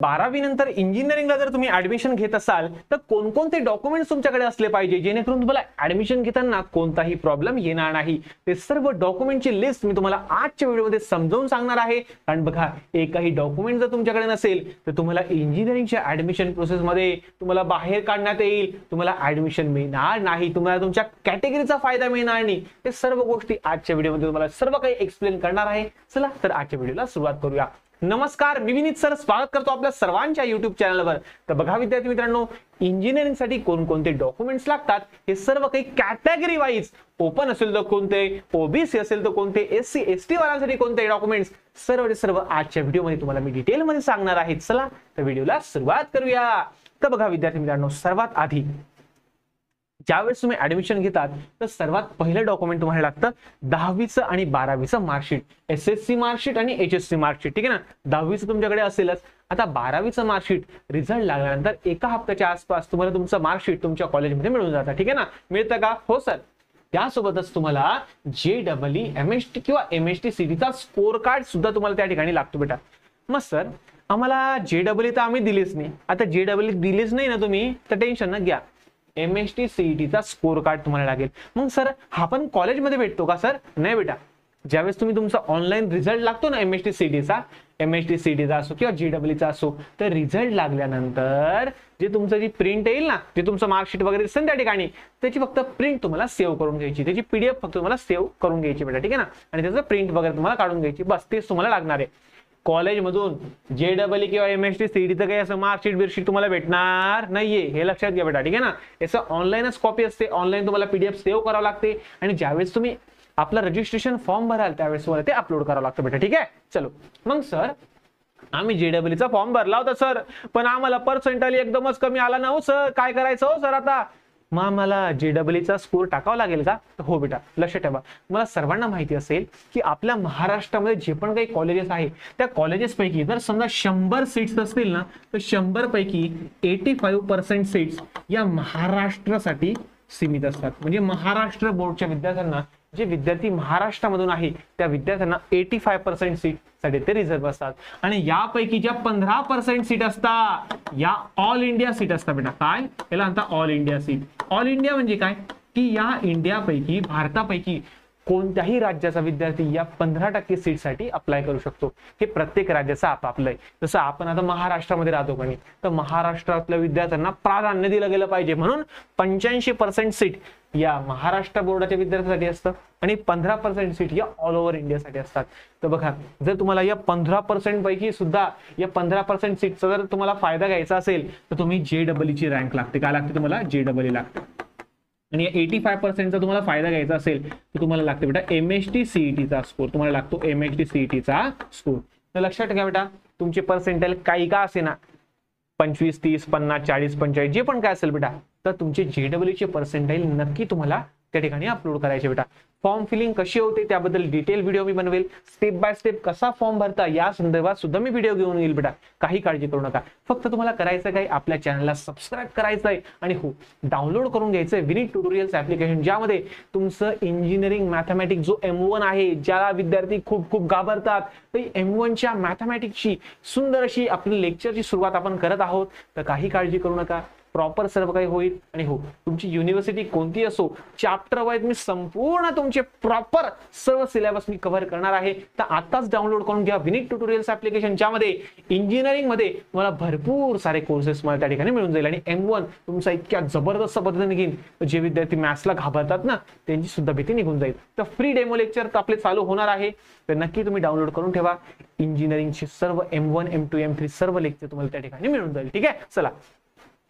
12वी नंतर इंजिनिअरिंगला जर तुम्ही ऍडमिशन घेत असाल तर कोणकोणते डॉक्युमेंट्स तुमच्याकडे असले पाहिजे जेणेकरून तुम्हाला ऍडमिशन घेताना कोणताही प्रॉब्लेम येणार नाही, ते सर्व डॉक्युमेंटची लिस्ट मी तुम्हाला आजच्या व्हिडिओमध्ये समजावून सांगणार आहे. कारण बघा, एकही डॉक्युमेंट जर तुमच्याकडे नसेल तर तुम्हाला इंजिनिअरिंगच्या ऍडमिशन प्रोसेसमध्ये तुम्हाला बाहेर काढण्यात येईल, तुम्हाला ऍडमिशन मिळणार नाही, तुम्हाला तुमच्या कॅटेगरीचा फायदा मिळणार नाही. हे सर्व गोष्टी आजच्या व्हिडिओमध्ये तुम्हाला सर्व काही एक्सप्लेन करणार आहे. चला तर आजच्या व्हिडिओला सुरुवात करूया. नमस्कार, मी विनीत सर स्वागत करतो आपल्या सर्वांच्या युट्यूब चॅनलवर. तर बघा विद्यार्थी मित्रांनो, इंजिनिअरिंग साठी कोणकोणते डॉक्युमेंट्स लागतात हे सर्व काही कॅटेगरी वाईज, ओपन असेल तर कोणते, ओबीसी असेल तर कोणते, एससी एसटी वाल्यांसाठी कोणते डॉक्युमेंट्स, सर्व आजच्या व्हिडिओमध्ये तुम्हाला मी डिटेलमध्ये सांगणार आहे. चला तर व्हिडिओला सुरुवात करूया. तर बघा विद्यार्थी मित्रांनो, सर्वात आधी ज्यावेळेस तुम्ही ऍडमिशन घेतात तर सर्वात पहिलं डॉक्युमेंट तुम्हाला लागतं 10वीचं आणि 12वीचं मार्कशीट, एसएससी मार्कशीट आणि एचएससी मार्कशीट. ठीक आहे ना, 10वीचं तुमच्याकडे असेलच. आता 12वीचं मार्कशीट रिझल्ट लागल्यानंतर एका हप्त्याच्या आसपास तुम्हाला तुमचं मार्कशीट तुमच्या कॉलेजमध्ये मिळून जातं. ठीक आहे ना, मिळतं का? हो सर. त्यासोबतच तुम्हाला जेईई, एमएसटी किंवा एमएसटी सीटीचा स्कोर कार्ड सुद्धा तुम्हाला त्या ठिकाणी लागतो बेटा. मग सर, आम्हाला जेईई तर आम्ही दिलीच नाही. आता जेईई दिलीच नाही ना तुम्ही, तर टेन्शन न घ्या, एमएसटी सीईटीचा स्कोर कार्ड तुम्हाला लागेल. मग सर, हा पण कॉलेजमध्ये भेटतो का? सर नाही बेटा. ज्यावेळेस तुम्ही तुमचा ऑनलाईन रिझल्ट लागतो ना एमएसटी सीईटीचा असो किंवा जेईईचा असो, तर रिझल्ट लागल्यानंतर जे तुमचं जी प्रिंट येईल ना, जे तुमचं मार्कशीट वगैरे असेल त्या ठिकाणी, त्याची फक्त प्रिंट तुम्हाला सेव्ह करून घ्यायची, त्याची पीडीएफ फक्त तुम्हाला सेव्ह करून घ्यायची बेटा. ठीक आहे ना, आणि त्याचं प्रिंट वगैरे तुम्हाला काढून घ्यायची, बस तेच तुम्हाला लागणार आहे. कॉलेजमधून जेईई किंवा एमएसटी सीईटीचं काही असं मार्कशीट बिर्कशीट तुम्हाला भेटणार नाहीये, हे लक्षात घ्या बेटा. ठीक आहे ना, याचं ऑनलाईनच कॉपी असते, ऑनलाईन तुम्हाला पीडीएफ सेव्ह करावं लागते आणि ज्यावेळेस तुम्ही आपला रजिस्ट्रेशन फॉर्म भराल त्यावेळेस तुम्हाला ते अपलोड करावं लागतं बेटा. ठीक आहे, चलो. मग सर, आम्ही जेईईचा फॉर्म भरला होता सर, पण आम्हाला पर्सेंटाइल एकदमच कमी आला ना हो सर, काय करायचं हो सर आता? मग मला जेईईचा स्कोर टाकावा लागेल का? हो बेटा, लक्ष ठेवा. मला सर्वांना माहिती असेल की आपल्या महाराष्ट्रामध्ये जे पण काही कॉलेजेस आहे त्या कॉलेजेस पैकी जर समजा 100 सीट्स असतील ना, तर 100 पैकी 85% सीट्स या महाराष्ट्रासाठी सीमित असतात. म्हणजे महाराष्ट्र बोर्डच्या विद्यार्थ्यांना, जे विद्यार्थी महाराष्ट्रामधून आहे त्या विद्यार्थ्यांना 85% सीट साठी ते रिझर्व्ह असतात. आणि यापैकी ज्या 15% सीट असतात या ऑल इंडिया सीट असतात बेटा. काय याला म्हणतात? All India seat. All India म्हणजे काय की या इंडियापैकी, भारतापैकी कोणत्याही राज्याचा विद्यार्थी या 15% सीट साठी अप्लाय करू शकतो. हे प्रत्येक राज्याचं आपापलं आहे. जसं आपण आता महाराष्ट्रामध्ये राहतो कोणी, तर महाराष्ट्रातल्या विद्यार्थ्यांना प्राधान्य दिलं गेलं पाहिजे, म्हणून 85% सीट या महाराष्ट्र बोर्डाच्या विद्यार्थ्यांसाठी असतं आणि 15% सीट या ऑल ओव्हर इंडियासाठी असतात. तर बघा, जर तुम्हाला या 15% पैकी सुद्धा या 15% सीटचा जर तुम्हाला फायदा घ्यायचा असेल तर तुम्ही जेईईची रँक लागते. काय लागते तुम्हाला? जेईई लागते. आणि 85%चा तुम्हाला फायदा घ्यायचा असेल तर तुम्हाला लागते बेटा एमएसटी सीईटीचा स्कोर. तुम्हाला लागतो एमएसटी सीईटीचा स्कोर. तर लक्षात घ्या बेटा, तुमचे पर्सेंटाइल काही का असे ना, 25, 30, 50, 40, 45 जे पण काय असेल बेटा, तर तुमचे जेईईचे पर्सेंटाइल नक्की तुम्हाला त्या ठिकाणी अपलोड करायचे बेटा. फॉर्म फिलिंग कशी होते त्याबद्दल डिटेल व्हिडिओ मी बनवेल. स्टेप बाय स्टेप कसा फॉर्म भरता या संदर्भात सुद्धा मी व्हिडिओ घेऊन येईल बेटा. काही काळजी करू नका. फक्त तुम्हाला करायचं काय, आपल्या चॅनलला सबस्क्राईब करायचं आहे आणि हो, डाउनलोड करून घ्यायचंय विनीत ट्युटोरियल्स ऍप्लिकेशन, ज्यामध्ये तुमचं इंजिनिअरिंग मॅथमॅटिक्स जो M1 आहे, ज्याला विद्यार्थी खूप घाबरतात, तर M1च्या मॅथमॅटिक्सची सुंदर अशी आपली लेक्चरची सुरुवात आपण करत आहोत. तर काही काळजी करू नका, प्रॉपर सर्व काही होईल. आणि हो, तुमची युनिव्हर्सिटी कोणती असो, चॅप्टर वाईज मी संपूर्ण तुमचे प्रॉपर सर्व सिलेबस मी कव्हर करणार आहे. तर आताच डाउनलोड करून घ्या विनीत ट्युटोरियल्स ऍप्लिकेशन, ज्यामध्ये इंजिनिअरिंग मध्ये मला भरपूर सारे कोर्सेस मला त्या ठिकाणी मिळून जाईल. आणि M1 तुमचा इतक्या जबरदस्त पद्धतीने घेईन, जे विद्यार्थी मॅथ्सला घाबरतात ना, त्यांची सुद्धा भीती निघून जाईल. तर फ्री डेमो लेक्चर आपले चालू होणार आहे, तर नक्की तुम्ही डाउनलोड करून ठेवा. इंजिनिअरिंगचे सर्व M1, M2, M3 सर्व लेक्चर तुम्हाला त्या ठिकाणी मिळून जाईल. ठीक आहे, चला.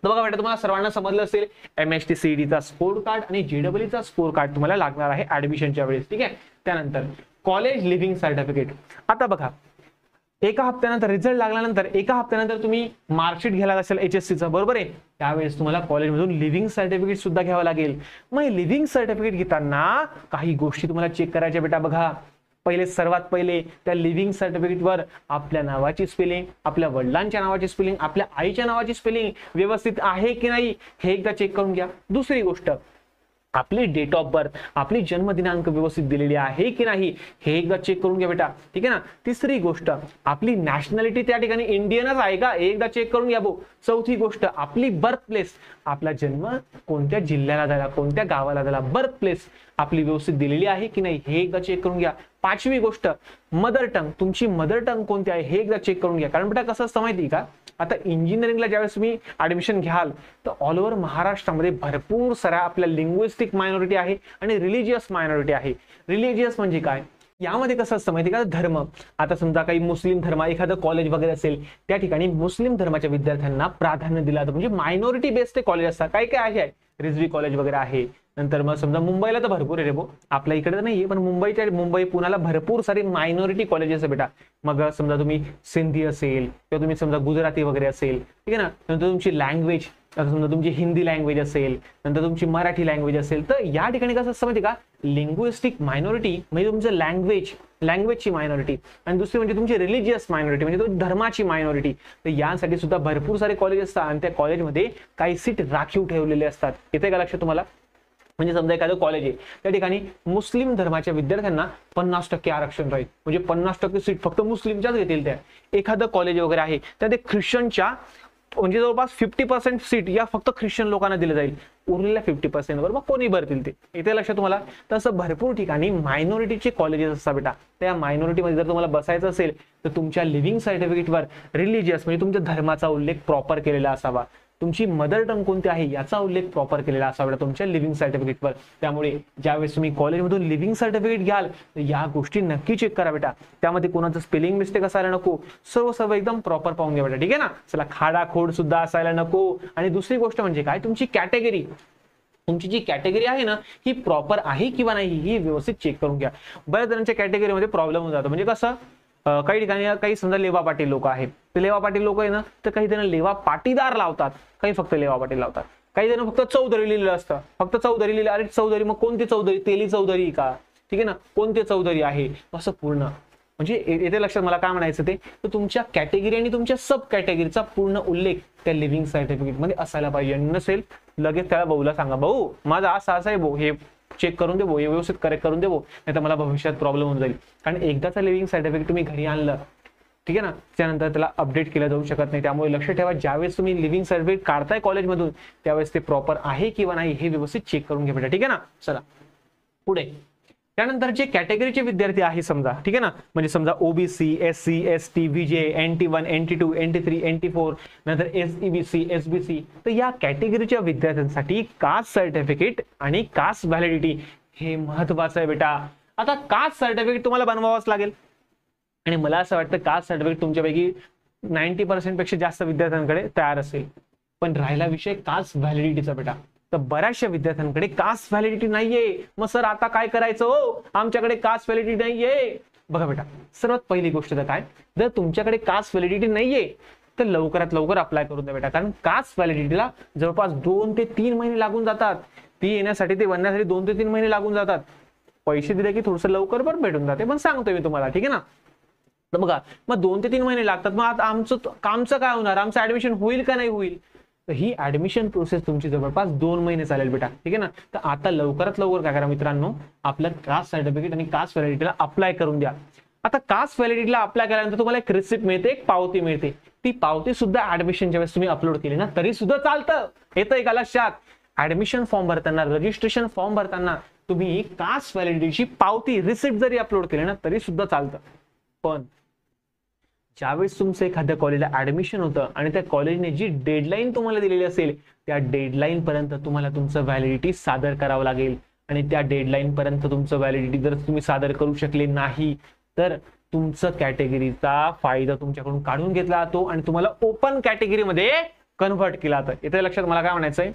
तर बघा बेटा, तुम्हाला सर्वांना समजलं असेल एमएसटी सीईटीचा स्कोर कार्ड आणि जेईईचा स्कोर कार्ड तुम्हाला लागणार आहे ऍडमिशनच्या वेळेस. ठीक आहे, त्यानंतर कॉलेज लिव्हिंग सर्टिफिकेट. आता बघा, एका हप्त्यानंतर रिझल्ट लागल्यानंतर एका हप्त्यानंतर तुम्ही मार्कशीट घ्यायला असेल एचएससीचं, बरोबर आहे, त्यावेळेस तुम्हाला कॉलेजमधून लिव्हिंग सर्टिफिकेट सुद्धा घ्यावं लागेल. मग लिव्हिंग सर्टिफिकेट घेताना काही गोष्टी तुम्हाला चेक करायच्या बेटा. बघा, सर्वात पहिले त्या लिव्हिंग सर्टिफिकेटवर आपल्या नावाची स्पेलिंग, आपल्या वडिलांच्या नावाची स्पेलिंग, आपल्या आईच्या नावाची स्पेलिंग व्यवस्थित आहे की नाही हे एकदा चेक करून घ्या. दुसरी गोष्ट, आपली डेट ऑफ बर्थ, आपली जन्मदिनांक व्यवस्थित दिलेली आहे की नाही हे एकदा चेक करून घ्या बेटा, ठीक आहे ना. तिसरी गोष्ट, आपली नॅशनॅलिटी त्या ठिकाणी इंडियनच आहे का हे एकदा चेक करून घ्या भाऊ. चौथी गोष्ट, आपली बर्थ प्लेस, आपला जन्म कोणत्या जिल्ह्याला झाला, कोणत्या गावाला झाला, बर्थ प्लेस आपली व्यवस्थित दिलेली आहे की नाही हे एकदा चेक करून घ्या. पाचवी गोष्ट, मदर टंग, तुमची मदर टंग कोणती आहे हे एकदा चेक करून घ्या. कारण बेटा कसं असतं माहिती का, आता इंजिनिअरिंगला ज्यावेळेस तुम्ही ऍडमिशन घ्याल तर ऑल ओव्हर महाराष्ट्रामध्ये भरपूर साऱ्या आपल्या लिंग्विस्टिक मायनॉरिटी आहे आणि रिलिजियस मायनॉरिटी आहे. रिलिजियस म्हणजे काय, यामध्ये कसं असतं माहिती का, धर्म. आता समजा काही मुस्लिम धर्म एखादं कॉलेज वगैरे असेल, त्या ठिकाणी मुस्लिम धर्माच्या विद्यार्थ्यांना प्राधान्य दिलं जातं. म्हणजे मायनॉरिटी बेस्ड कॉलेज असतात. काय काय आहे, रिजवी कॉलेज वगैरे आहे. नंतर मग समजा मुंबईला तर भरपूर आहे रे भाऊ, आपल्या इकडे तर नाहीये, पण मुंबई पुण्याला भरपूर सारी मायनॉरिटी कॉलेजेस आहे बेटा. मग समजा तुम्ही सिंधी असेल किंवा तुम्ही समजा गुजराती वगैरे असेल, ठीक आहे ना. नंतर तुमची लँग्वेज, आता समजा तुमची हिंदी लँग्वेज असेल, नंतर तुमची मराठी लँग्वेज असेल, तर या ठिकाणी कसं असतं माहिती का, लिंग्विस्टिक मायनॉरिटी म्हणजे तुमचं लँग्वेजची मायनॉरिटी, आणि दुसरी म्हणजे तुमची रिलिजियस मायनॉरिटी म्हणजे तुमची धर्माची मायनॉरिटी. तर यासाठी सुद्धा भरपूर सारे कॉलेज असतात आणि त्या कॉलेजमध्ये काही सीट राखीव ठेवलेले असतात. येते का लक्षात तुम्हाला. म्हणजे समजा एखादं कॉलेज आहे, त्या ठिकाणी मुस्लिम धर्माच्या विद्यार्थ्यांना 50% आरक्षण राहील, म्हणजे 50% सीट फक्त मुस्लिमच्याच घेतील. त्या एखादं कॉलेज वगैरे आहे त्या ते ख्रिश्चनच्या म्हणजे जवळपास 50% सीट या फक्त ख्रिश्चन लोकांना दिलं जाईल, उरलेल्या 50% वर मग कोणी भरतील ते. येते लक्षात तुम्हाला. तसं भरपूर ठिकाणी मायनॉरिटीचे कॉलेजेस असतात बेटा. त्या मायनॉरिटीमध्ये जर तुम्हाला बसायचं असेल तर तुमच्या लिव्हिंग सर्टिफिकेटवर रिलिजियस म्हणजे तुमच्या धर्माचा उल्लेख प्रॉपर केलेला असावा. तुमची मदर टंग कोणती आहे याचा उल्लेख प्रॉपर केलेला असावा तुमच्या लिव्हिंग सर्टिफिकेटवर. त्यामुळे ज्यावेळेस तुम्ही कॉलेजमधून लिव्हिंग सर्टिफिकेट घ्याल तर या गोष्टी नक्की चेक करा बेटा. त्यामध्ये कोणाचं स्पेलिंग मिस्टेक असायला नको, सर्व एकदम प्रॉपर पाहून घ्या बेटा, ठीक आहे ना. चला, खाडाखोड सुद्धा असायला नको. आणि दुसरी गोष्ट म्हणजे काय, तुमची कॅटेगरी, तुमची जी कॅटेगरी आहे ना ही प्रॉपर आहे किंवा नाही ही व्यवस्थित चेक करून घ्या. बऱ्याच जणांच्या कॅटेगरीमध्ये प्रॉब्लेम होऊन जातो. म्हणजे कसं, काही ठिकाणी काही समजा लेवा पाटील लोक आहेत, ते लेवा पाटील लोक आहे ना, तर काही जण लेवा पाटीदार लावतात, काही फक्त लेवा पाटील लावतात, काही जण फक्त चौधरी लिहिलेलं असतं, फक्त चौधरी लिहिलं. अरे चौधरी, मग कोणती चौधरी, तेली चौधरी का, ठीक आहे ना, कोणते चौधरी आहे असं पूर्ण. म्हणजे येथे लक्षात मला काय म्हणायचं ते, तर तुमच्या कॅटेगरी आणि तुमच्या सब कॅटेगरीचा पूर्ण उल्लेख त्या लिव्हिंग सर्टिफिकेट मध्ये असायला पाहिजे. नसेल लगेच त्याला भाऊला सांगा, भाऊ माझा असा आहे भाऊ, हे चेक करून दे भाऊ, हे व्यवस्थित करेक्ट करून दे भाऊ, नाही तर मला भविष्यात प्रॉब्लेम होऊन जाईल. कारण एकदाचा लिव्हिंग सर्टिफिकेट तुम्ही घरी आणलं, ठीक आहे ना, त्यानंतर त्याला अपडेट केलं जाऊ शकत नाही. त्यामुळे लक्ष ठेवा, ज्यावेळेस तुम्ही लिव्हिंग सर्टिफिकेट काढताय कॉलेजमधून त्यावेळेस ते प्रॉपर आहे किंवा नाही हे व्यवस्थित चेक करून घ्या बेटा, ठीक आहे ना. चला पुढे, त्यानंतर जे कॅटेगरीचे विद्यार्थी आहे समजा, ठीक आहे ना, म्हणजे समजा OBC, SC, ST, VJ, NT1, NT2, NT3, NT4, नंतर SEBC, SBC, तर या कॅटेगरीच्या विद्यार्थ्यांसाठी कास्ट सर्टिफिकेट आणि कास्ट व्हॅलिडिटी हे महत्वाचं आहे बेटा. आता कास्ट सर्टिफिकेट तुम्हाला बनवावंच लागेल आणि मला असं वाटतं कास्ट सर्टिफिकेट तुमच्यापैकी 90% पेक्षा जास्त विद्यार्थ्यांकडे तयार असेल. पण राहिला विषय कास्ट व्हॅलिडिटीचा बेटा. तर बऱ्याचशा विद्यार्थ्यांकडे कास्ट व्हॅलिडिटी नाहीये. मग सर आता काय करायचं, हो आमच्याकडे कास्ट व्हॅलिडिटी नाहीये. बघा बेटा, सर्वात पहिली गोष्ट तर काय, जर तुमच्याकडे कास्ट व्हॅलिडिटी नाहीये तर लवकरात लवकर अप्लाय करून द्या बेटा. कारण कास्ट व्हॅलिडिटीला जवळपास 2 ते 3 महिने लागून जातात. ती येण्यासाठी, ते बनण्यासाठी 2 ते 3 महिने लागून जातात. पैसे दिले की थोडंसं लवकर पण भेटून जाते, पण सांगतोय मी तुम्हाला, ठीक आहे ना. तर बघा, मग 2 ते 3 महिने लागतात. मग आता आमचं काय होणार, आमचं ऍडमिशन होईल का नाही होईल. तर ही ऍडमिशन प्रोसेस तुमची जवळपास 2 महिने चालेल बेटा, ठीक आहे ना. तर आता लवकरात लवकर काय करा मित्रांनो, आपलं कास्ट सर्टिफिकेट आणि कास्ट व्हॅलिडिटीला अप्लाय करून द्या. आता कास्ट व्हॅलिडिटीला अप्लाय केल्यानंतर तुम्हाला एक रिसिप्ट मिळते, एक पावती मिळते. ती पावती सुद्धा ऍडमिशनच्या वेळेस तुम्ही अपलोड केली ना तरी सुद्धा चालतं. येतंय का लक्षात. ऍडमिशन फॉर्म भरताना, रजिस्ट्रेशन फॉर्म भरताना तुम्ही कास्ट व्हॅलिडिटीची पावती, रिसिप्ट जरी अपलोड केली ना तरी सुद्धा चालतं. पण ज्यावेळेस तुमचं एखाद्या कॉलेजला ऍडमिशन होतं आणि त्या कॉलेजने जी डेडलाईन तुम्हाला दिलेली असेल त्या डेडलाईन पर्यंत तुम्हाला तुमचं व्हॅलिडिटी सादर करावं लागेल. आणि त्या डेडलाईन पर्यंत तुमचं व्हॅलिडिटी जर तुम्ही सादर करू शकले नाही तर तुमचं कॅटेगरीचा फायदा तुमच्याकडून काढून घेतला जातो आणि तुम्हाला ओपन कॅटेगरीमध्ये कन्व्हर्ट केला जातं. इथे लक्षात मला काय म्हणायचंय,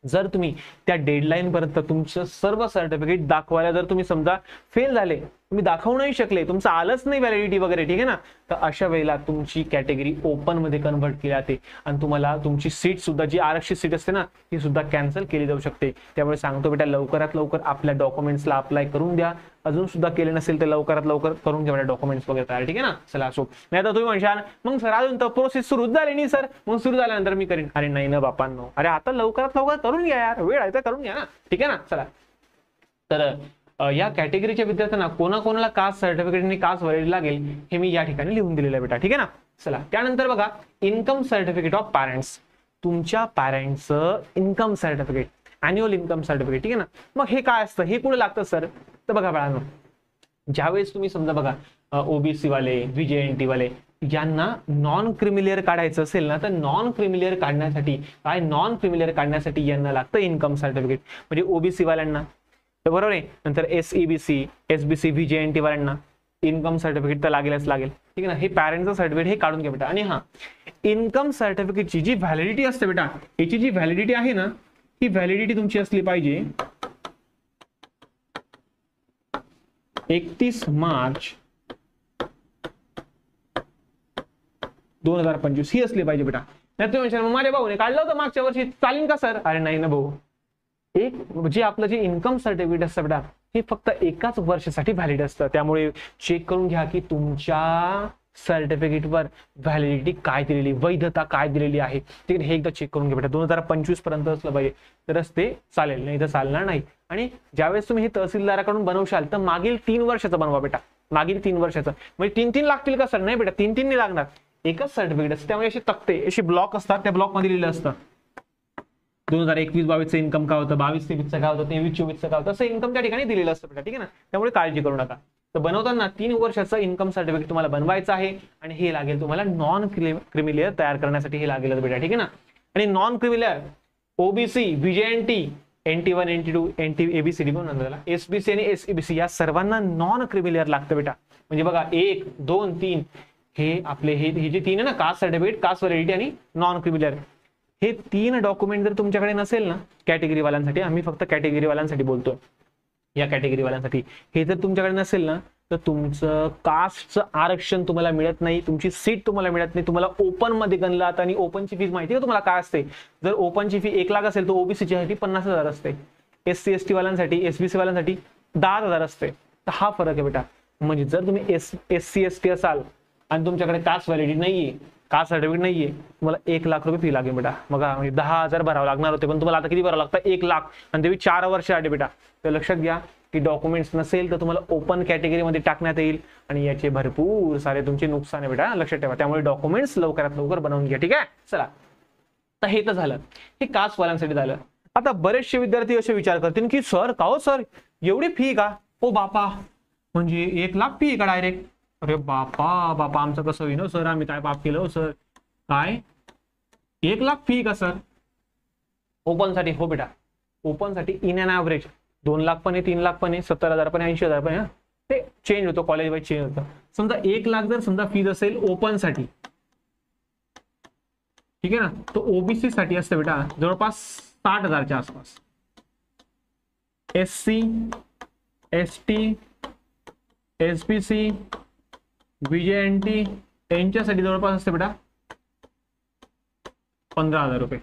जर तुम्ही त्या डेडलाईन पर्यंत तुमचं सर्व सर्टिफिकेट दाखवायला जर तुम्ही समजा फेल झाले, तुम्ही दाखवू नाही शकले, तुमचं आलंच नाही व्हॅलिडिटी वगैरे, ठीक आहे ना, तर अशा वेळेला तुमची कॅटेगरी ओपन मध्ये कन्व्हर्ट केली जाते आणि तुम्हाला तुमची सीट सुद्धा, जी आरक्षित सीट असते ना, ती सुद्धा कॅन्सल केली जाऊ शकते. त्यामुळे सांगतो बेटा, लवकरात लवकर आपल्या डॉक्युमेंट्सला अप्लाय करून द्या. अजून सुद्धा केले नसेल तर लवकरात लवकर करून घ्या डॉक्युमेंट्स वगैरे तयार, ठीक आहे ना. चला असो. नाही तर तुम्ही म्हणशाल मग सर अजून तर प्रोसेस सुरू झाली नाही सर, मग सुरू झाल्यानंतर मी करीन. अरे नाही ना बापांनो, अरे आता लवकरात लवकर करून घ्या यार, वेळ आहे तर करून घ्या ना, ठीक आहे ना. चला, तर या कॅटेगरीच्या विद्यार्थ्यांना कोणाकोणाला कास्ट सर्टिफिकेट आणि कास्ट व्हॅलिडिटी लागेल हे मी या ठिकाणी लिहून दिलेलं आहे बेटा, ठीक आहे ना. चला, त्यानंतर बघा, इन्कम सर्टिफिकेट ऑफ पॅरेंट्स. तुमच्या पॅरेंट्सचं income certificate, annual income certificate, ठीक आहे ना. मग हे काय असतं, हे कुठे लागतं सर, तर बघा बाळांनो, ज्यावेळेस तुम्ही समजा बघा ओबीसी वाले, VJNT वाले यांना नॉन क्रिमिलियर काढायचं असेल ना, तर नॉन क्रिमिलियर काढण्यासाठी काय, नॉन क्रिमिलियर काढण्यासाठी यांना लागतं इन्कम सर्टिफिकेट. म्हणजे ओबीसी वाल्यांना तर बरोबर आहे, नंतर SEBC, SBC, VJNT वाल्यांना इन्कम सर्टिफिकेट तर लागेलच लागेल, ठीक आहे ना. हे पॅरेंटचं सर्टिफिकेट हे काढून घ्या बेटा. आणि हा इन्कम सर्टिफिकेटची जी व्हॅलिडिटी असते बेटा, याची जी व्हॅलिडिटी आहे ना, ही व्हॅलिडिटी तुमची असली पाहिजे 31 मार्च 2025 ही असली पाहिजे बेटा. नाही तुम्ही म्हणशाल माझ्या भाऊने काढलं होतं मागच्या वर्षी, चालेल का सर? अरे नाही ना भाऊ, एक जे आपलं जे इन्कम सर्टिफिकेट असतं बेटा, हे फक्त एकाच वर्षासाठी व्हॅलिड असतं. त्यामुळे चेक करून घ्या की तुमच्या सर्टिफिकेटवर व्हॅलिडिटी काय दिलेली, वैधता काय दिलेली आहे, ठीक आहे. हे एकदा चेक करून घ्या बेटा. 2025 पर्यंत असलं पाहिजे तरच ते चालेल, नाही तर चालणार नाही. आणि ज्यावेळेस तुम्ही हे तहसीलदाराकडून बनवशाल तर मागील 3 वर्षाचं बनवा बेटा, मागील 3 वर्षाचं. म्हणजे 3-3 लागतील का सर? नाही बेटा, 3-3 नाही लागणार, एकच सर्टिफिकेट असतं. त्यामुळे असे तक्ते, असे ब्लॉक असतात, त्या ब्लॉक मध्ये लिहिलं असतं 2021-22चं इन्कम काय होतं, 22-23चं काय होतं, 23-24चं काय होतं, असं इन्कम त्या ठिकाणी दिलेलं असतं बेटा, ठीक आहे ना. त्यामुळे काळजी करू नका. तर बनवताना 3 वर्षाचं इन्कम सर्टिफिकेट तुम्हाला बनवायचं आहे आणि हे लागेल तुम्हाला नॉन क्रिमिलियर तयार करण्यासाठी, हे लागेल बेटा, ठीक आहे ना. आणि non creamy layer OBC, VJNT, NT1, NT2, ABCD म्हणून त्याला, SBC आणि SEBC या सर्वांना नॉन क्रिमिलियर लागतं बेटा. म्हणजे बघा 1, 2, 3 हे आपले हे जे 3 आहे ना, कास्ट सर्टिफिकेट, कास्ट व्हॅलिडिटी आणि नॉन क्रिमिलियर, हे 3 डॉक्युमेंट जर तुमच्याकडे नसेल ना, कॅटेगरी वाल्यांसाठी, आम्ही फक्त कॅटेगरी वाल्यांसाठी बोलतोय, या कॅटेगरी वाल्यांसाठी, हे जर तुमच्याकडे नसेल ना, तर तुमचं कास्टचं आरक्षण तुम्हाला मिळत नाही, तुमची सीट तुम्हाला मिळत नाही. तुम्हाला ओपन मध्ये गणलात. आणि ओपनची फीज माहिती आहे तुम्हाला काय असते? जर ओपनची फी 1 लाख असेल तर ओबीसीची साठी 50,000 असते, SC ST वाल्यांसाठी, SBC वाल्यांसाठी 10,000 असते. तर हा फरक आहे बेटा. म्हणजे जर तुम्ही SC ST असाल आणि तुमच्याकडे कास्ट व्हॅलिडिटी नाहीये, कास्ट सर्टिफिकेट नाहीये, तुम्हाला 1 लाख रुपये फी लागेल बेटा. बघा, म्हणजे 10,000 भरावं लागणार होते, पण तुम्हाला आता किती भरावं लागतं? 1 लाख. आणि ते 4 वर्षासाठी बेटा. तर लक्षात घ्या की डॉक्युमेंट्स नसेल तर तुम्हाला ओपन कॅटेगरीमध्ये टाकण्यात येईल आणि याचे भरपूर सारे तुमचे नुकसान आहे बेटा, लक्षात ठेवा. त्यामुळे डॉक्युमेंट्स लवकरात लवकर बनवून घ्या, ठीक आहे. चला, तर हे तर झालं, हे कास्ट वाल्यांसाठी झालं. आता बरेचसे विद्यार्थी असे विचार करतील की सर, का हो सर, एवढी फी का? ओ बापा, म्हणजे 1 लाख फी का डायरेक्ट? अरे बापा बापा, आमचं कसं होईन सर, आम्ही काय पाप केलं सर? काय 1 लाख फी का सर ओपन साठी? हो बेटा, ओपन साठी इन अँड ऍव्हरेज 2 लाख पण आहे, 3 लाख पण आहे, 70,000 पण आहे, 80,000 पण आहे. ते चेंज होतं, कॉलेज वाईज चेंज होतं. समजा 1 लाख जर समजा फीज असेल ओपन साठी, ठीक आहे ना, तो ओबीसी साठी असतं बेटा जवळपास 60,000च्या आसपास. SC ST SBC VJNT यांच्यासाठी जवळपास असते बेटा 15,000 रुपये.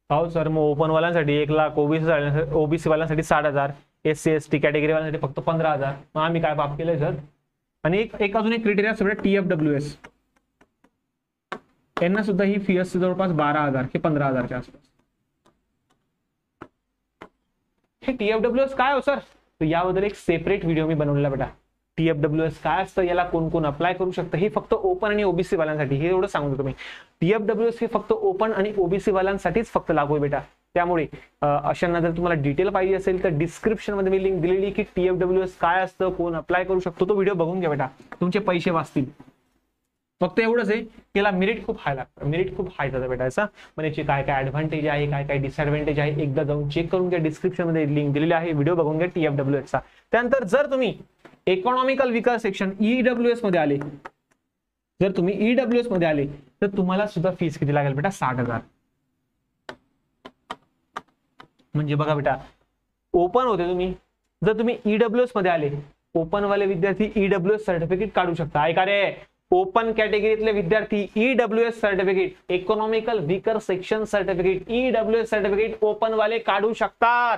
हो सर, मग ओपन वाल्यांसाठी 1 लाख, ओबीसी वाल्यांसाठी 60,000, SC ST कॅटेगरी वाल्यांसाठी फक्त 15,000. मग आम्ही काय पाप केलंय सर? आणि एक अजून एक क्रायटेरिया असतो बेटा, TFWS. यांना सुद्धा ही फी असते जवळपास 12,000 की 15,000च्या आसपास. हे TFWS काय हो सर? तर याबद्दल एक सेपरेट व्हिडिओ मी बनवलेला बेटा. TFWS काय असतं, याला कोण कोण अप्लाय करू शकतं, हे फक्त ओपन आणि ओबीसी वाल्यांसाठी, हे एवढं सांगू तुम्ही. TFWS हे फक्त ओपन आणि ओबीसी वाल्यांसाठीच फक्त लागू आहे बेटा. त्यामुळे अशांना जर तुम्हाला डिटेल पाहिजे असेल तर डिस्क्रिप्शन मध्ये मी लिंक दिलेली की TFWS काय असतं, कोण अप्लाय करू शकतो, तो व्हिडिओ बघून घ्या बेटा, तुमचे पैसे वाचतील. फक्त एवढंच आहे की याला मेरिट खूप हाय लागतं, मेरिट खूप हाय जातं बेटा याचा. म्हणजे याचे काय काय ऍडव्हान्टेज आहे, काय काय डिसएडव्हान्टेज आहे, एकदा जाऊन चेक करून घ्या. डिस्क्रिप्शन मध्ये लिंक दिलेली आहे, व्हिडिओ बघून घ्या TFWS चा. त्यानंतर जर तुम्ही इकॉनॉमिकल विकास सेक्शन EWS मध्ये आले, जर तुम्ही EWS मध्ये आले तर तुम्हाला सुद्धा फीस किती लागेल बेटा? 60,000. म्हणजे बघा बेटा, ओपन होते तुम्ही, जर तुम्ही EWS मध्ये आले ओपन वाले विद्यार्थी ईडब्ल्यूएस सर्टिफिकेट काढू शकता. ऐका रे, ओपन कॅटेगरीतले विद्यार्थी EWS certificate, economical weaker section certificate, EWS certificate open वाले काढू शकतात.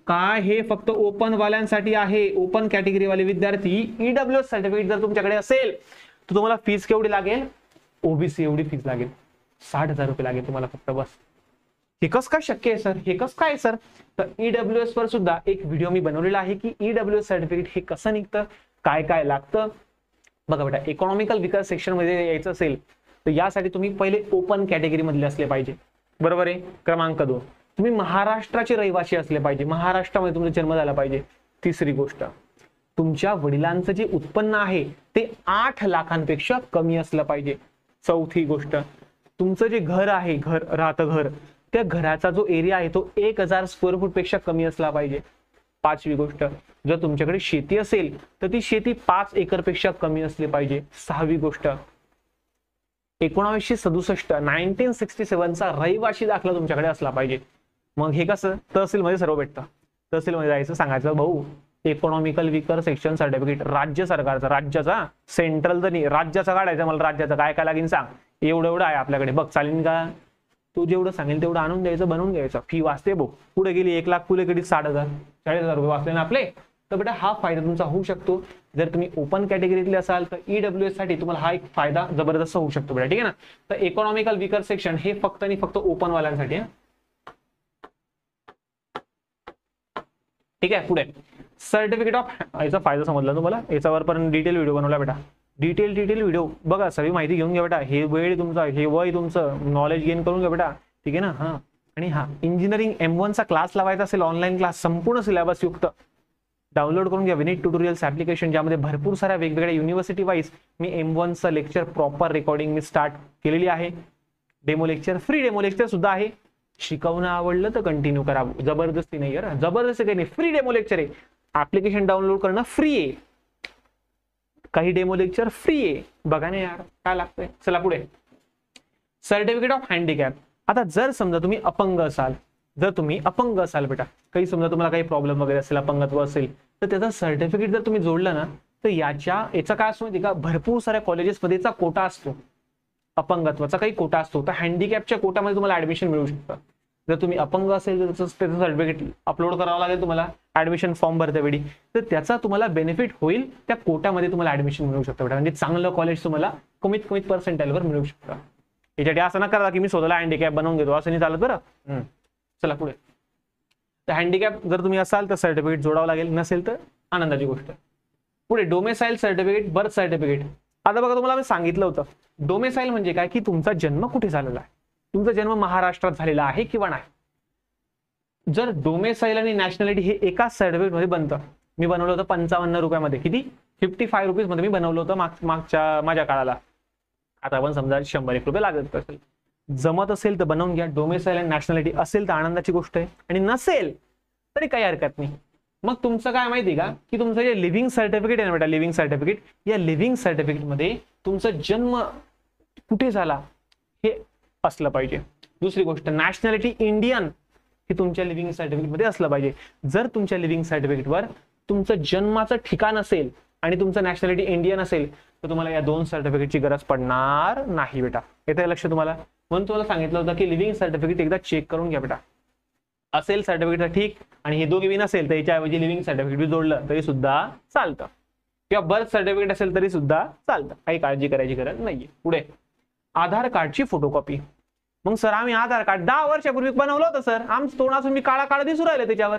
काय हे फक्त ओपन वाल्यांसाठी आहे. ओपन कॅटेगरी वाले विद्यार्थी ईडब्ल्यूएस सर्टिफिकेट जर तुमच्याकडे असेल तर तुम्हाला फीस केवढी लागेल? ओबीसी एवढी फीस लागेल, 60,000 रुपये लागेल तुम्हाला फक्त, बस. हे कसं काय शक्य आहे सर? हे कसं काय सर? तर ईडब्ल्यूएस वर सुद्धा एक व्हिडिओ मी बनवलेला आहे की ईडब्ल्यूएस सर्टिफिकेट हे कसं निघतं, काय काय लागतं. बघा बेटा, इकॉनॉमिकल वीकर सेक्शन मध्ये यायचं असेल तर यासाठी तुम्ही पहिले ओपन कॅटेगरी मधले असले पाहिजे, बरोबर आहे. क्रमांक 2, तुम्ही महाराष्ट्राचे रहिवासी असले पाहिजे, महाराष्ट्रामध्ये तुमचा जन्म झाला पाहिजे. तिसरी गोष्ट, तुमच्या वडिलांचं जे उत्पन्न आहे ते 8 लाखांपेक्षा कमी असलं पाहिजे. चौथी गोष्ट, तुमचं जे घर आहे, घर राहतं घर, त्या घराचा जो एरिया आहे तो 1000 स्क्वेअर फूट पेक्षा कमी असला पाहिजे. पाचवी गोष्ट, जर तुमच्याकडे शेती असेल तर ती शेती 5 एकर पेक्षा कमी असली पाहिजे. सहावी गोष्ट, 1967 चा रहिवासी दाखला तुमच्याकडे असला पाहिजे. मग हे कसं? तहसीलमध्ये सर्व भेटतं. तहसीलमध्ये जायचं, सांगायचं भाऊ इकॉनॉमिकल वीकर सेक्शन सर्टिफिकेट राज्य सरकारचा, राज्याचा, सेंट्रल तर नाही, राज्याचा काढायचा, मला राज्याचा काय काय लागेल सांग, एवढं एवढं आहे आपल्याकडे, बघ चालेल का? तू जेवढं सांगेल तेवढं आणून द्यायचं, बनवून घ्यायचं. फी वाचते भाऊ, पुढे गेली 1 लाख, पुढे गेली 60,000, 40,000 रुपये वाचले ना आपले. तर बेटा हा फायदा तुमचा होऊ शकतो. जर तुम्ही ओपन कॅटेगरीतले असाल तर ईडब्ल्यूएस साठी तुम्हाला हा एक फायदा जबरदस्त होऊ शकतो बेटा, ठीक आहे ना. तर इकॉनॉमिकल वीकर सेक्शन हे फक्त आणि फक्त ओपन वाल्यांसाठी आहे, ठीक आहे. पुढे सर्टिफिकेट ऑफ, याचा फायदा समजला तुम्हाला, याच्यावर पण डिटेल व्हिडिओ बनवला बेटा, डिटेल व्हिडिओ बघा, सगळी माहिती घेऊन घ्या बेटा. हे वेळ तुमचा, हे वय तुमचं, नॉलेज गेन करून घ्या बेटा, ठीक आहे ना. हा, आणि हा इंजिनिअरिंग M1 चा क्लास लावायचा असेल, ऑनलाईन क्लास, संपूर्ण सिलेबस युक्त, डाउनलोड करून घ्या विनीत ट्युटोरियल्स ऍप्लिकेशन, ज्यामध्ये भरपूर साऱ्या वेगवेगळ्या युनिव्हर्सिटी वाईज मी M1 चं लेक्चर प्रॉपर रेकॉर्डिंग मी स्टार्ट केलेली आहे. Demo lecture, free demo lecture सुद्धा आहे. शिकवणं आवडलं तर कंटिन्यू करा, जबरदस्ती नाही यार, जबरदस्ती काही नाही, फ्री डेमो लेक्चर आहे. ऍप्लिकेशन डाउनलोड करणं फ्री आहे, काही डेमो लेक्चर फ्री आहे, बघा ना यार काय लागतंय. चला पुढे, सर्टिफिकेट ऑफ हँडिकॅप. आता जर समजा तुम्ही अपंग असाल, जर तुम्ही अपंग असाल बेटा, काही समजा तुम्हाला काही प्रॉब्लेम वगैरे असेल, अपंगत्व असेल, तर त्याचं सर्टिफिकेट जर तुम्ही जोडलं ना तर याचा काय असतो माहिती का, भरपूर साऱ्या कॉलेजेसमध्ये याचा कोटा असतो, अपंगत्वाचा काही कोटा असतो. तर हँडिकॅपच्या कोटामध्ये तुम्हाला ऍडमिशन मिळू शकतं. जर तुम्ही अपंग असेल तर त्याचं सर्टिफिकेट अपलोड करावं लागेल तुम्हाला ऍडमिशन फॉर्म भरते वेळी, तर त्याचा तुम्हाला बेनिफिट होईल, त्या कोटामध्ये तुम्हाला ऍडमिशन मिळू शकतं बेटा. म्हणजे चांगलं कॉलेज तुम्हाला कमीत कमी पर्सेंटाईलवर मिळू शकतं. याच्यासाठी असं न करा की मी स्वतःला हँडिकॅप बनवून घेतो, असं नाही चालत बरं. चला पुढे, तर हँडिकॅप जर तुम्ही असाल तर सर्टिफिकेट जोडावं लागेल, नसेल तर आनंदाची गोष्ट. पुढे डोमेसाईल सर्टिफिकेट, बर्थ सर्टिफिकेट. आता बघा तुम्हाला मी सांगितलं होतं डोमेसाईल म्हणजे काय, की तुमचा जन्म कुठे झालेला आहे, तुमचा जन्म महाराष्ट्रात झालेला आहे किंवा नाही. जर डोमेसाईल आणि नॅशनॅलिटी हे एकाच सर्टिफिकेट मध्ये बनतं. मी बनवलं होतं 55 रुपयामध्ये, किती 55 रुपीज मध्ये मी बनवलं होतं मागच्या माझ्या काळाला. आता आपण समजा 100-1 रुपये लागत असेल, जमत असेल तर बनवून घ्या. डोमेसाईल आणि नॅशनॅलिटी असेल तर आनंदाची गोष्ट आहे, आणि नसेल तरी काही हरकत नाही. मग तुमचं काय माहिती का, की तुमचं जे लिव्हिंग सर्टिफिकेट आहे ना बेटा, लिव्हिंग सर्टिफिकेट, या लिव्हिंग सर्टिफिकेट मध्ये तुमचा जन्म कुठे झाला हे असलं पाहिजे. दुसरी गोष्ट, नॅशनॅलिटी इंडियन हे तुमच्या लिव्हिंग सर्टिफिकेट मध्ये असलं पाहिजे. जर तुमच्या लिव्हिंग सर्टिफिकेटवर तुमचं जन्माचं ठिकाण असेल आणि तुमचं नॅशनॅलिटी इंडियन असेल तर तुम्हाला या 2 सर्टिफिकेटची गरज पडणार नाही बेटा. येतं लक्ष तुम्हाला. म्हणून तुम्हाला सांगितलं होतं की लिव्हिंग सर्टिफिकेट एकदा चेक करून घ्या बेटा. असेल सर्टिफिकेट तर ठीक, आणि हे दोघे बी नसेल तर याच्याऐवजी लिव्हिंग सर्टिफिकेट जोडलं तरी सुद्धा चालतं, किंवा बर्थ सर्टिफिकेट असेल तरी सुद्धा चालतं, काही काळजी करायची गरज नाहीये. पुढे आधार कार्डची फोटोकॉपी. मग सर आम्ही आधार कार्ड 10 वर्षापूर्वी बनवलं होतं सर, आमचं तोंड असून मी काळा दिसू राहिले त्याच्यावर.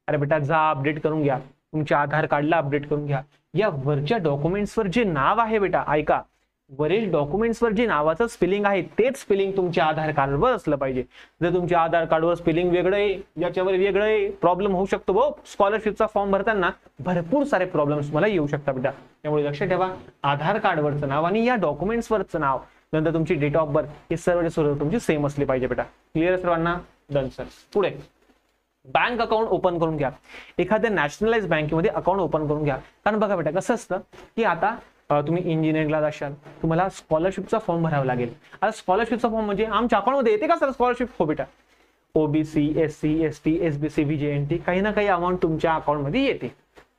अरे बेटा जा अपडेट करून घ्या, तुमच्या आधार कार्डला अपडेट करून घ्या. या वरच्या डॉक्युमेंट्सवर जे नाव आहे बेटा, ऐका, वरील डॉक्युमेंट्सवर जे नावाचं स्पेलिंग आहे तेच स्पेलिंग तुमच्या आधार कार्डवर असलं पाहिजे. जर तुमच्या आधार कार्डवर स्पेलिंग वेगळं आहे, याच्यावर वेगळं आहे, प्रॉब्लेम होऊ शकतो भाऊ. स्कॉलरशिपचा फॉर्म भरताना भरपूर सारे प्रॉब्लेम्स मला येऊ शकतात बेटा. त्यामुळे लक्षात ठेवा, आधार कार्डवरचं नाव आणि या डॉक्युमेंट्सवरचं नाव, नंतर तुमची डेट ऑफ बर्थ, हे सर्व तुमची सेम असली पाहिजे बेटा. क्लिअर सर्वांना? Done sir. पुढे बँक अकाउंट ओपन करून घ्या. एखाद्या नॅशनलाइज बँकेमध्ये अकाउंट ओपन करून घ्या. कारण बघा बेटा कसं असतं की आता तुम्ही इंजिनिअरिंगला जाशाल, तुम्हाला स्कॉलरशिपचा फॉर्म भरावा लागेल. आता स्कॉलरशिपचा फॉर्म म्हणजे आमच्या अकाउंटमध्ये येते का सर स्कॉलरशिप? हो बेटा, OBC, SC, ST, SBC, VJNT काही ना काही अमाऊंट तुमच्या अकाउंटमध्ये येते,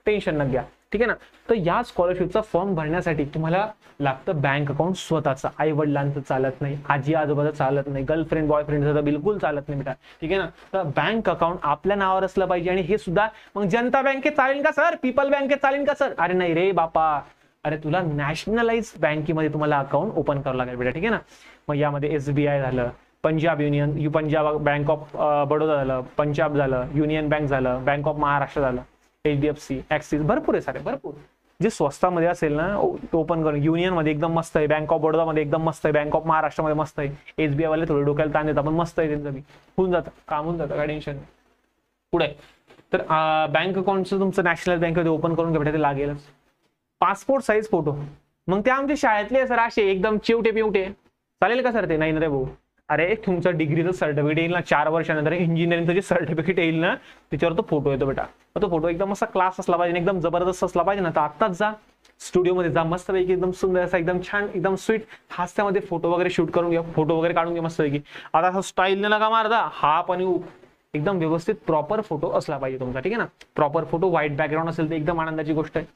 टेन्शन न घ्या. ठीक आहे ना. तर या स्कॉलरशिपचा फॉर्म भरण्यासाठी तुम्हाला लागतं बँक अकाउंट स्वतःचं. आई वडिलांचं चालत नाही, आजी आजोबाचं चालत नाही, गर्लफ्रेंड बॉयफ्रेंडचं तर बिलकुल चालत नाही बेटा. ठीक आहे ना. तर बँक अकाउंट आपल्या नावावर असलं पाहिजे. आणि हे सुद्धा मग जनता बँकेत चालेल का सर, पीपल बँकेत चालेल का सर? अरे नाही रे बापा, अरे तुला नॅशनलाइज बँकेमध्ये तुम्हाला अकाउंट ओपन करावं लागेल बेटा. ठीक आहे ना. मग यामध्ये SBI झालं, Punjab union, Punjab bank of Baroda झालं, पंजाब झालं, युनियन बँक झालं, बँक ऑफ महाराष्ट्र झालं, HDFC, ऍक्सिस, भरपूर आहे सारे, भरपूर. जे स्वस्तामध्ये असेल ना ओपन करून, युनियन मध्ये एकदम मस्त आहे, बँक ऑफ बडोदा मध्ये एकदम मस्त आहे, बँक ऑफ महाराष्ट्र मध्ये मस्त आहे, SBI वाले थोडे डोक्याला ताण देतात पण मस्त आहे त्यांचं बी, होऊन जातं काम, होऊन जातं, काय टेन्शन. पुढे तर बँक अकाउंटचं तुमचं नॅशनल बँकेमध्ये ओपन करून घ्या, ते लागेलच. पासपोर्ट साईज फोटो, मग ते आमच्या शाळेतले सर असे एकदम चिवटे पिवटे, चालेल का सर? ते नाही ना रे भाऊ. अरे तुमचं डिग्रीचं सर्टिफिकेट येईल ना 4 वर्षानंतर, इंजिनिअरिंगचं जे सर्टिफिकेट येईल ना त्याच्यावर तो फोटो येतो बेटा. तो फोटो एकदम असा क्लास असला पाहिजे, एकदम जबरदस्त असला पाहिजे ना. तर आत्ताच जा स्टुडिओमध्ये, जा मस्तपैकी एकदम सुंदर असा, एकदम छान, एकदम स्वीट हास्यामध्ये फोटो वगैरे शूट करून घ्या, फोटो वगैरे काढून घ्या मस्तपैकी. आता असं स्टाईलने नका मारदा, हा पण एकदम व्यवस्थित प्रॉपर फोटो असला पाहिजे तुमचा. ठीक आहे ना. प्रॉपर फोटो, व्हाईट बॅकग्राऊंड असेल तर एकदम आनंदाची गोष्ट आहे.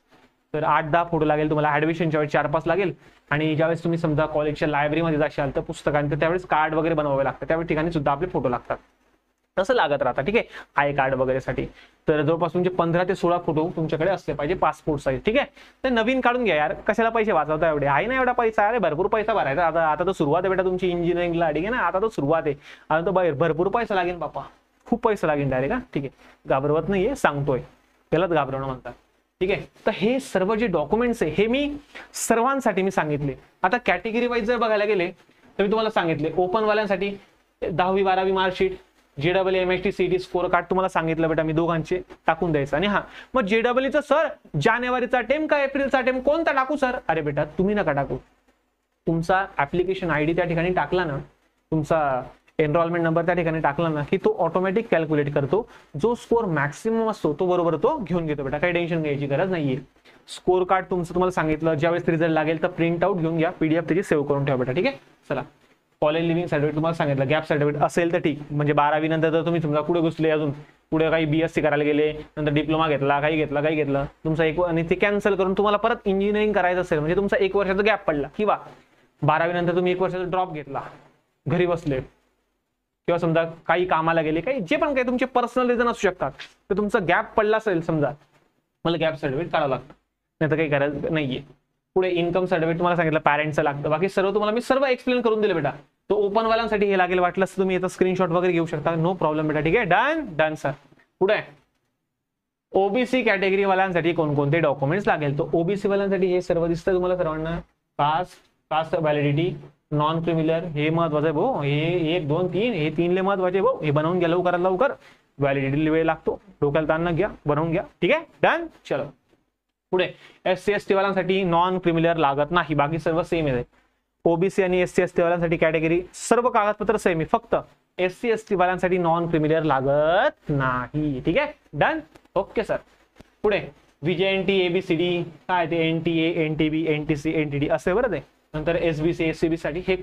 तर 8-10 फोटो लागेल तुम्हाला. ऍडमिशनच्या वेळेस 4-5 लागेल. आणि ज्यावेळेस तुम्ही समजा कॉलेजच्या लायब्ररीमध्ये जाशाल तर पुस्तकांचं त्यावेळेस कार्ड वगैरे बनवावे लागतं, त्यावेळेस ठिकाणी सुद्धा आपले फोटो लागतात, तसं लागत राहतात. ठीक आहे. आय कार्ड वगैरे साठी. तर जवळपास तुमचे 15 ते 16 फोटो तुमच्याकडे असले पाहिजे, पासपोर्ट साईज. ठीक आहे. तर नवीन काढून घ्या यार, कशाला पैसे वाचवता एवढे? आहे ना एवढा पैसा, अरे भरपूर पैसा भरायचा. आता तर सुरुवात आहे बेटा तुमची इंजिनिअरिंगला. ठीक आहे ना. आता तर सुरुवात आहे, आता तर भरपूर पैसा लागेल बापा, खूप पैसा लागेल डायरेक्ट. ठीक आहे. घाबरवत नाहीये, सांगतोय, त्यालाच घाबरवणं म्हणतात. ठीक आहे. तर हे सर्व जे डॉक्युमेंट्स आहे हे मी सर्वांसाठी मी सांगितले. आता कॅटेगरी वाईज जर बघायला गेले तर मी तुम्हाला सांगितले, ओपन वाल्यांसाठी 10वी-12वी marksheet, JEE MHT CET score card तुम्हाला सांगितलं बेटा मी दोघांचे टाकून द्यायचं. आणि मग JEEचं सर जानेवारीचा टेम का एप्रिलचा टेम कोणता टाकू सर? अरे बेटा तुम्ही नका टाकू, तुमचा ऍप्लिकेशन ID त्या ठिकाणी टाकला ना, तुमचा एनरोलमेंट नंबर त्या ठिकाणी टाकला ना की तो ऑटोमॅटिक कॅल्क्युलेट करतो, जो स्कोर मॅक्सिमम असतो तो बरोबर तो घेऊन घेतो बेटा, काही टेन्शन घ्यायची गरज नाहीये. स्कोर कार्ड तुमचं तुम्हाला सांगितलं, ज्यावेळेस रिझल्ट लागेल तर प्रिंट आउट घेऊन घ्या, PDF त्याची सेव्ह करून ठेवा बेटा. ठीक आहे. चला, कॉलेज लिव्हिंग सर्टिफिकेट तुम्हाला सांगितलं, गॅप सर्टिफिकेट असेल तर ठीक, म्हणजे 12वी नंतर तर तुम्ही समजा पुढे घुसले, अजून पुढे काही BSc करायला गेले, नंतर डिप्लोमा घेतला, काही घेतलं तुमचा एक, आणि ते कॅन्सल करून तुम्हाला परत इंजिनिअरिंग करायचं असेल, म्हणजे तुमचा 1 वर्षाचा गॅप पडला, किंवा 12वी नंतर तुम्ही 1 वर्षाचा ड्रॉप घेतला, घरी बसले, किंवा समजा काही कामाला गेले, काही जे पण काही तुमचे पर्सनल रिझन असू शकतात, तर तुमचा गॅप पडला असेल समजा, मला गॅप सर्टिफिकेट काढावं लागतं, नाही तर काही गरज नाहीये. पुढे इन्कम सर्टिफिकेट तुम्हाला सांगितलं, पॅरेंटचं लागतं, बाकी सर्व तुम्हाला मी सर्व एक्सप्लेन करून दिले बेटा. तो ओपन वाल्यांसाठी हे लागेल, वाटलं तर तुम्ही याचा स्क्रीनशॉट वगैरे घेऊ शकता, नो प्रॉब्लेम बेटा. ठीक आहे. Done sir. पुढे ओबीसी कॅटेगरी वाल्यांसाठी कोणकोणते डॉक्युमेंट्स लागेल? तो ओबीसी वाल्यांसाठी हे सर्व दिसतं तुम्हाला सर्वांना, कास्ट व्हॅलिडिटी, नॉन क्रिमिनल, हे महत्वाचं आहे भाऊ, हे 1 2 3 हे 3 ले महत्वाचे भाऊ, हे बनवून घ्या लवकरात लवकर, व्हॅलिडिटी वेळ लागतो, डोक्याला ताण न घ्या, बनवून घ्या. ठीक आहे. डन. चलो पुढे SC ST वाल्यांसाठी नॉन क्रिमिनल लागत नाही, बाकी सर्व सेम आहे. ओबीसी आणि SC ST वाल्यांसाठी कॅटेगरी सर्व कागदपत्र सेम आहे, फक्त SC ST वाल्यांसाठी नॉन क्रिमिनल लागत नाही. ठीक आहे. डन. Okay sir. पुढे VJNT ABCD काय ते NTA NTB NTC NTD असे बरं ते, नंतर SBC SCB साठी हे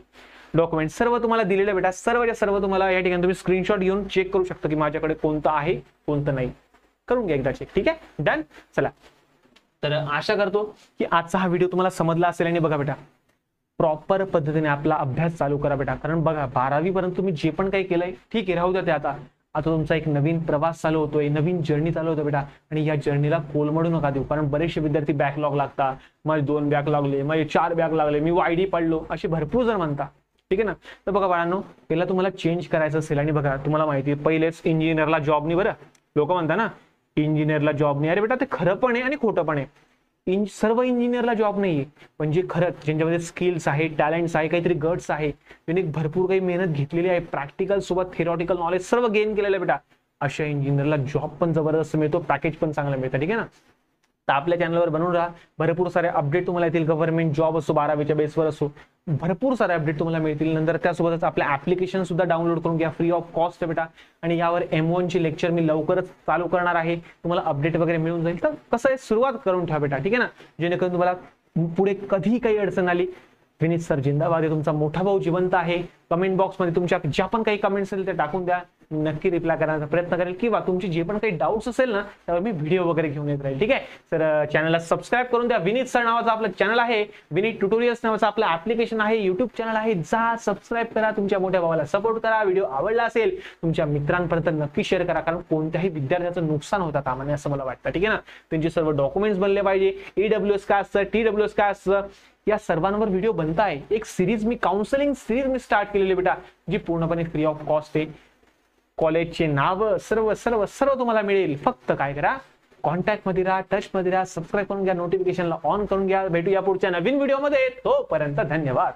डॉक्युमेंट सर्व तुम्हाला दिलेले बेटा, सर्व तुम्हाला या ठिकाणी तुम्ही स्क्रीनशॉट घेऊन चेक करू शकता की माझ्याकडे कोणतं आहे कोणतं नाही, करून घ्या एकदा चेक. ठीक आहे. डन. चला, तर आशा करतो की आजचा हा व्हिडिओ तुम्हाला समजला असेल. आणि बघा बेटा, प्रॉपर पद्धतीने आपला अभ्यास चालू करा बेटा, कारण बघा 12वी पर्यंत तुम्ही जे पण काही केलंय ठीक आहे, राहू द्या ते. आता तुमचा एक नवीन प्रवास चालू होतोय, नवीन जर्नी चालू होतो बेटा, आणि या जर्नीला कोलमडू नका देऊ, कारण बरेचसे विद्यार्थी बॅकलॉग लागतात, माझे 2 बॅक लागले, माझे 4 बॅक लागले, मी YD पडलो, असे भरपूर जण म्हणता. ठीक आहे ना. तर बघा बाळांनो, पहिला तुम्हाला चेंज करायचं असेल, आणि बघा तुम्हाला माहिती आहे पहिलेच इंजिनिअरला जॉब नाही, बरं लोक म्हणता ना इंजिनिअरला जॉब नाही, अरे बेटा ते खरं पण आहे आणि खोटं पण आहे. सर्व इंजिनिअरला जॉब नाहीये, पण जे खरंच ज्यांच्यामध्ये स्किल्स आहे, टॅलेंट्स आहे, काहीतरी गट्स आहे, त्यांनी भरपूर काही मेहनत घेतलेली आहे, प्रॅक्टिकल सोबत थेरॉटिकल नॉलेज सर्व गेन केलेलं आहे बेटा, अशा इंजिनिअरला जॉब पण जबरदस्त मिळतो, पॅकेज पण चांगलं मिळतं. ठीक आहे ना. तर आपल्या चॅनलवर बनवून राहा, भरपूर सारे अपडेट तुम्हाला येतील, गव्हर्नमेंट जॉब असो, 12वीच्या बेसवर असो, भरपूर सारे अपडेट तुम्हाला मिळतील. नंतर त्यासोबतच आपल्या ऍप्लिकेशन सुद्धा डाउनलोड करून घ्या, फ्री ऑफ कॉस्ट बेटा. आणि यावर M1 ची लेक्चर मी लवकरच चालू करणार आहे, तुम्हाला अपडेट वगैरे मिळून जाईल. तर कसं आहे, सुरुवात करून ठेवा बेटा. ठीक आहे ना, जेणेकरून तुम्हाला पुढे कधी काही अडचण आली, विनीत सर जिंदाबाद आहे, तुमचा मोठा भाऊ जिवंत आहे. कमेंट बॉक्समध्ये तुमच्या ज्या पण काही कमेंट्स असतील ते टाकून द्या, नक्की रिप्लाय करण्याचा प्रयत्न करेल, किंवा तुमचे जे पण काही डाऊट्स असेल ना त्यावर मी व्हिडिओ वगैरे घेऊन येत राहील. ठीक आहे, तर चॅनलला सबस्क्राईब करून द्या. विनीत सर नावाचं आपलं चॅनल आहे, विनीत ट्युटोरियल्स नावाचं आपलं ऍप्लिकेशन आहे, युट्यूब चॅनल आहे. जा सबस्क्राईब करा, तुमच्या मोठ्या भावाला सपोर्ट करा. व्हिडिओ आवडला असेल तुमच्या मित्रांपर्यंत नक्की शेअर करा, कारण कोणत्याही विद्यार्थ्याचं नुकसान होता कामा नये असं मला वाटतं. ठीक आहे ना, त्यांचे सर्व डॉक्युमेंट्स बनले पाहिजे. EWS काय असतं, TWS काय असतं, या सर्वांवर व्हिडिओ बनताय. एक सिरीज मी काउन्सिलिंग सिरीज मी स्टार्ट केलेली बेटा, जी पूर्णपणे फ्री ऑफ कॉस्ट आहे. कॉलेजचे नाव सर्व सर्व सर्व तुम्हाला मिळेल. फक्त काय करा, कॉन्टॅक्ट मध्ये राहा, टच मध्ये राहा, सबस्क्राईब करून घ्या, नोटिफिकेशनला ऑन करून घ्या. भेटूया पुढच्या नवीन व्हिडिओमध्ये. तोपर्यंत धन्यवाद.